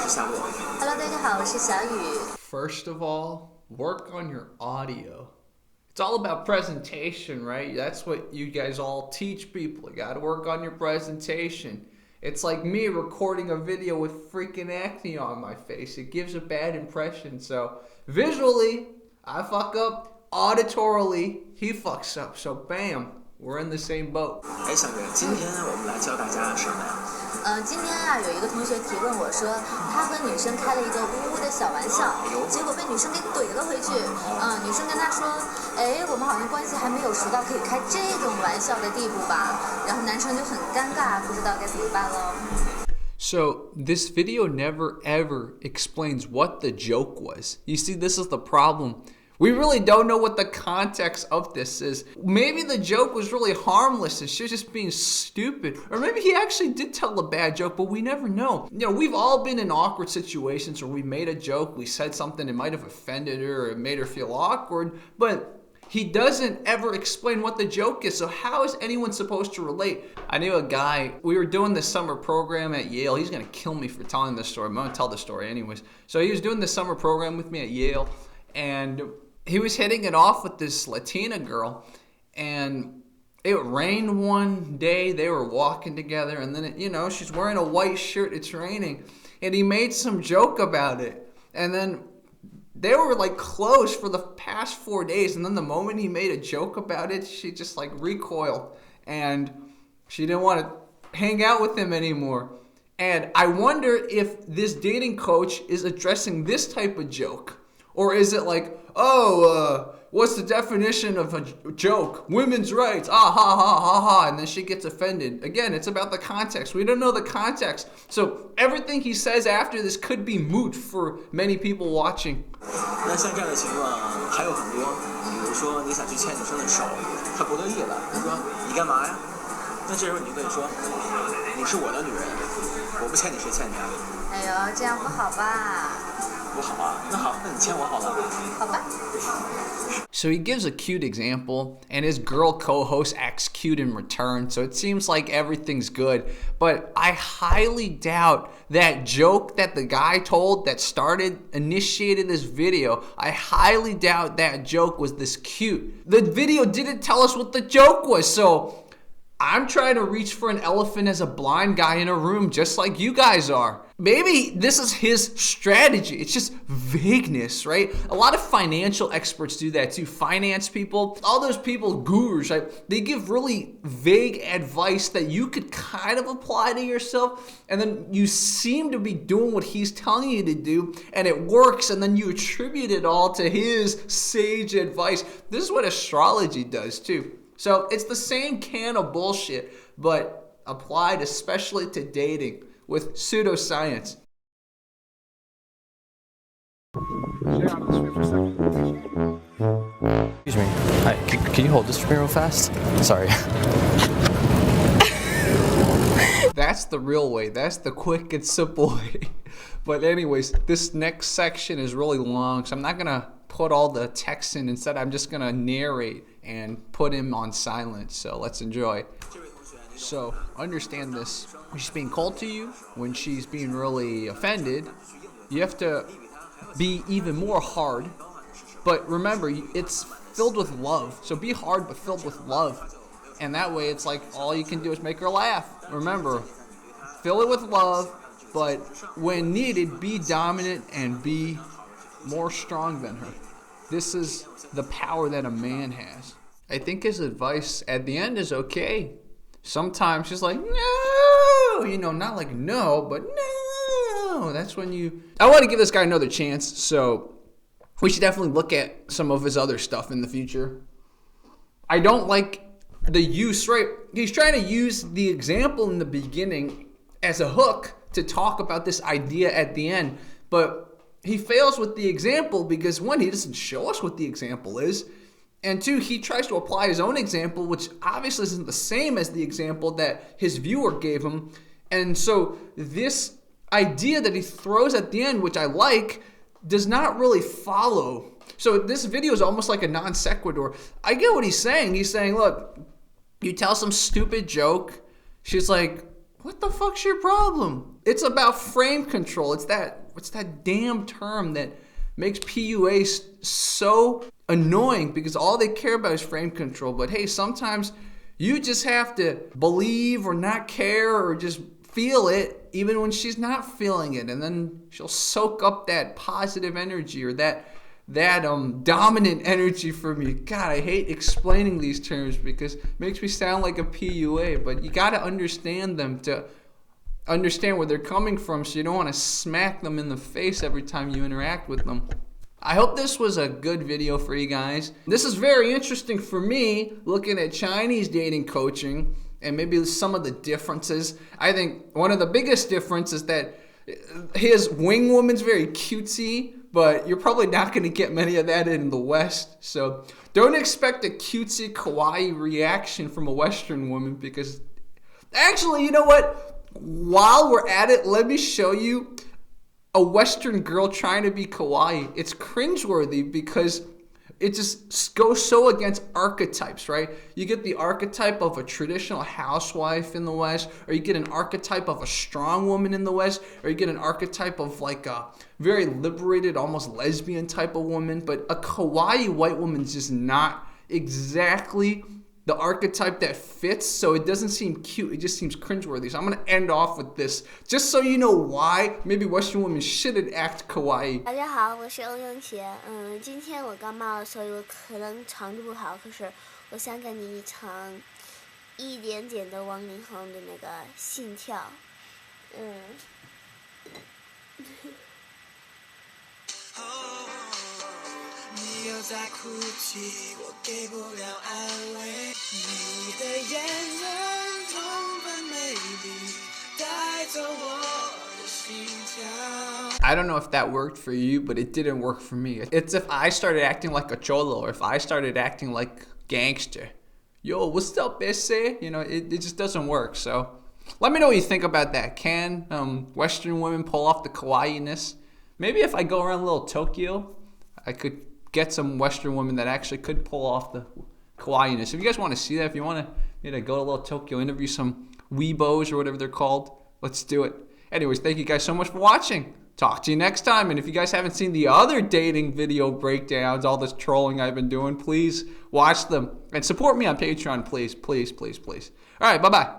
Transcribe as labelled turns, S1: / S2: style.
S1: 是夏洛。
S2: Hello， 大家好，我是小雨。
S3: First of all, work on your audio. It's all about presentation, right? That's what you guys all teach people. You gotta work on your presentation. It's like me recording a video with freaking acne on my face. It gives a bad impression. So visually, I fuck up. Auditorily, he fucks up. So bam, we're in the same boat.
S1: 哎，小月，今天我们来教大家什么呀？
S2: 今天啊，有一个同学提问我说，他和女生开了一个呜呜的小玩笑，结果被女生给怼了回去。女生跟他说，哎，我们好像关系还没有熟到可以开这种玩笑的地步吧？然后男生就很尴尬，不知道该怎么办了。
S3: So this video never ever explains what the joke was. You see, this is the problem. We really don't know what the context of this is. Maybe the joke was really harmless and she's just being stupid. Or maybe he actually did tell a bad joke, but we never know. You know, we've all been in awkward situations where we made a joke, we said something that might have offended her or it made her feel awkward, but he doesn't ever explain what the joke is. So how is anyone supposed to relate? I knew a guy, we were doing this summer program at Yale. He's gonna kill me for telling this story. I'm gonna tell the story anyways. So he was doing this summer program with me at Yale, and he was hitting it off with this Latina girl, and it rained one day. They were walking together, and then, she's wearing a white shirt. It's raining, and he made some joke about it. And then they were like close for the past 4 days, and then the moment he made a joke about it, she just like recoiled, and she didn't want to hang out with him anymore. And I wonder if this dating coach is addressing this type of joke. Or is it like, what's the definition of a joke? Women's rights, ha ha ha ha, and then she gets offended. Again, it's about the context. We don't know the context. So everything he says after this could be moot for many people watching.
S1: 那像这样的情况还有很多，比如说你想去牵女生的手，她不乐意了，她说你干嘛呀？那这时候你就可以说，你是我的女人，我不牵你谁牵你啊？
S2: 哎呦，这样不好吧？
S1: 不好啊，那好，那你牵我好了。
S2: 好吧。
S3: So he gives a cute example, and his girl co-host acts cute in return, so it seems like everything's good. But I highly doubt that joke that the guy told that initiated this video, I highly doubt that joke was this cute. The video didn't tell us what the joke was, so I'm trying to reach for an elephant as a blind guy in a room, just like you guys are. Maybe this is his strategy. It's just vagueness, right? A lot of financial experts do that too. Finance people, all those people, gurus, right? They give really vague advice that you could kind of apply to yourself, and then you seem to be doing what he's telling you to do, and it works, and then you attribute it all to his sage advice. This is what astrology does too. So it's the same can of bullshit, but applied especially to dating with pseudoscience.
S4: Excuse me. Hi, can you hold this for me real fast? Sorry.
S3: That's the real way. That's the quick and simple way. But anyways, this next section is really long, so I'm not going to put all the text in. Instead, I'm just going to narrate and put him on silent. So let's enjoy. So understand this. When she's being cold to you, when she's being really offended, you have to be even more hard. But remember, it's filled with love. So be hard, but filled with love. And that way, it's like all you can do is make her laugh. Remember, fill it with love, but when needed, be dominant and be more strong than her. This is the power that a man has. I think his advice at the end is okay. Sometimes she's like, no, not like no, but no. That's when I want to give this guy another chance, so we should definitely look at some of his other stuff in the future. I don't like the use, right? He's trying to use the example in the beginning as a hook to talk about this idea at the end, but he fails with the example because one, he doesn't show us what the example is, and two, he tries to apply his own example, which obviously isn't the same as the example that his viewer gave him. And so this idea that he throws at the end, which I like, does not really follow. So this video is almost like a non sequitur. I get what he's saying. He's saying, look, you tell some stupid joke. She's like, what the fuck's your problem? It's about frame control. It's that damn term that makes PUA so annoying because all they care about is frame control. But hey, sometimes you just have to believe or not care or just feel it even when she's not feeling it. And then she'll soak up that positive energy or that dominant energy from you. God, I hate explaining these terms because it makes me sound like a PUA. But you got to understand them to understand where they're coming from, so you don't want to smack them in the face every time you interact with them. I hope this was a good video for you guys. This is very interesting for me, looking at Chinese dating coaching and maybe some of the differences. I think one of the biggest differences is that his wing woman's very cutesy, but you're probably not going to get many of that in the West. So don't expect a cutesy, kawaii reaction from a Western woman because actually, you know what? While we're at it, let me show you a Western girl trying to be kawaii. It's cringeworthy because it just goes so against archetypes, right? You get the archetype of a traditional housewife in the West, or you get an archetype of a strong woman in the West, or you get an archetype of like a very liberated, almost lesbian type of woman. But a kawaii white woman is just not exactly the archetype that fits, so it doesn't seem cute. It just seems cringeworthy. So I'm going to end off with this, just so you know why maybe Western women shouldn't act kawaii.
S5: 大家好，我是欧阳贤。今天我感冒了，所以我可能唱得不好。可是我想跟你唱一点点的王力宏的那个心跳。
S6: 你又在哭泣，我给不了安慰。你的眼神充分美丽，带走我的心跳。
S3: I don't know if that worked for you, but it didn't work for me. It's if I started acting like a cholo, or if I started acting like gangster. Yo, what's up, ese? You know, it just doesn't work. So let me know what you think about that. Can Western women pull off the kawaii-ness? Maybe if I go around little Tokyo, I could get some Western women that actually could pull off the kawaii-ness. If you guys want to see that, if you want to go to little Tokyo, interview some weebos or whatever they're called, let's do it. Anyways, thank you guys so much for watching. Talk to you next time. And if you guys haven't seen the other dating video breakdowns, all this trolling I've been doing, please watch them. And support me on Patreon, please, please, please, please. All right, bye-bye.